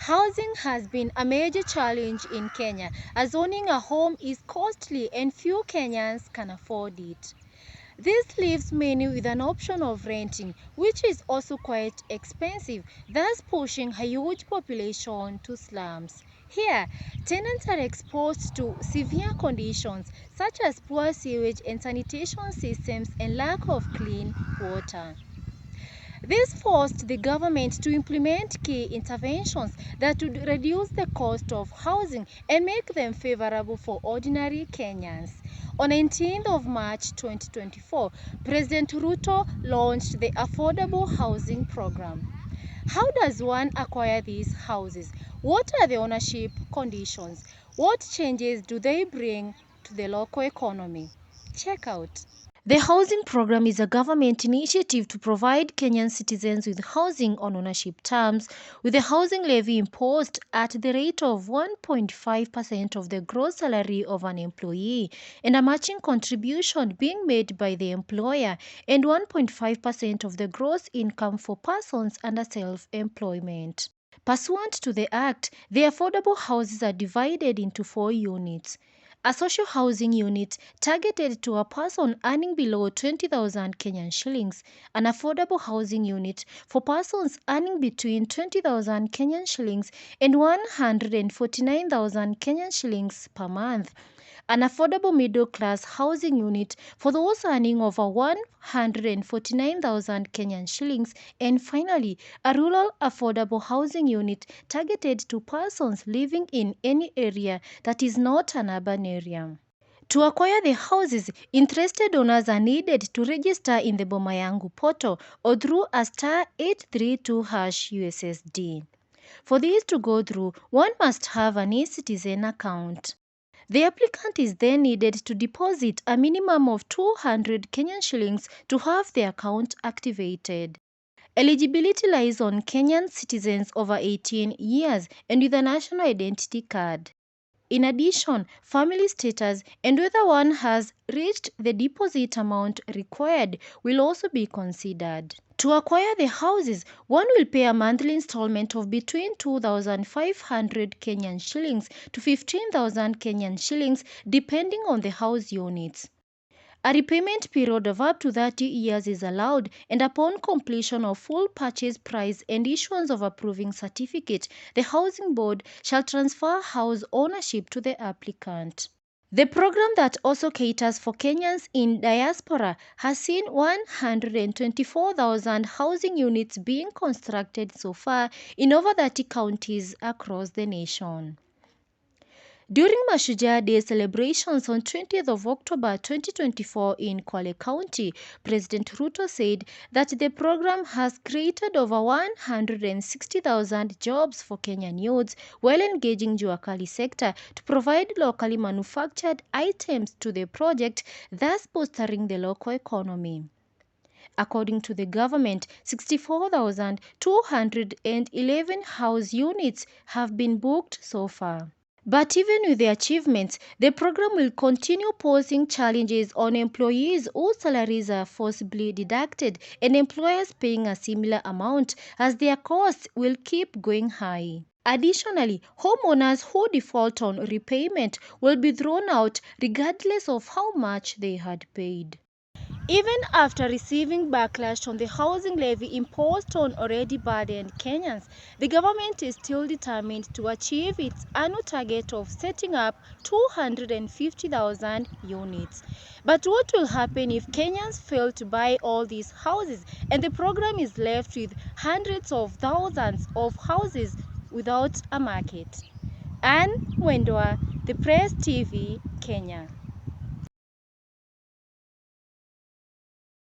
Housing has been a major challenge in Kenya, as owning a home is costly and few Kenyans can afford it. This leaves many with an option of renting, which is also quite expensive, thus pushing a huge population to slums. Here, tenants are exposed to severe conditions such as poor sewage and sanitation systems and lack of clean water. This forced the government to implement key interventions that would reduce the cost of housing and make them favorable for ordinary Kenyans. On 19th of March 2024, President Ruto launched the Affordable Housing Program. How does one acquire these houses? What are the ownership conditions? What changes do they bring to the local economy? Check out. The housing program is a government initiative to provide Kenyan citizens with housing on ownership terms, with the housing levy imposed at the rate of 1.5% of the gross salary of an employee, and a matching contribution being made by the employer, and 1.5% of the gross income for persons under self-employment. Pursuant to the Act, the affordable houses are divided into 4 units. A social housing unit targeted to a person earning below 20,000 Kenyan shillings, an affordable housing unit for persons earning between 20,000 Kenyan shillings and 149,000 Kenyan shillings per month, an affordable middle-class housing unit for those earning over 149,000 Kenyan shillings, and finally, a rural affordable housing unit targeted to persons living in any area that is not an urban area. To acquire the houses, interested owners are needed to register in the Boma Yangu portal or through a *832# USSD. For this to go through, one must have an eCitizen account. The applicant is then needed to deposit a minimum of 200 Kenyan shillings to have the account activated. Eligibility lies on Kenyan citizens over 18 years and with a national identity card. In addition, family status and whether one has reached the deposit amount required will also be considered. To acquire the houses, one will pay a monthly installment of between 2,500 Kenyan shillings to 15,000 Kenyan shillings depending on the house units. A repayment period of up to 30 years is allowed, and upon completion of full purchase price and issuance of approving certificate, the Housing Board shall transfer house ownership to the applicant. The program that also caters for Kenyans in diaspora has seen 124,000 housing units being constructed so far in over 30 counties across the nation. During Mashujaa Day celebrations on 20th of October 2024 in Kwale County, President Ruto said that the program has created over 160,000 jobs for Kenyan youths while engaging Jua Kali sector to provide locally manufactured items to the project, thus bolstering the local economy. According to the government, 64,211 house units have been booked so far. But even with the achievements, the program will continue posing challenges on employees whose salaries are forcibly deducted and employers paying a similar amount, as their costs will keep going high. Additionally, homeowners who default on repayment will be thrown out regardless of how much they had paid. Even after receiving backlash on the housing levy imposed on already burdened Kenyans, the government is still determined to achieve its annual target of setting up 250,000 units. But what will happen if Kenyans fail to buy all these houses and the program is left with hundreds of thousands of houses without a market? Anne Wendwa, The Press TV, Kenya.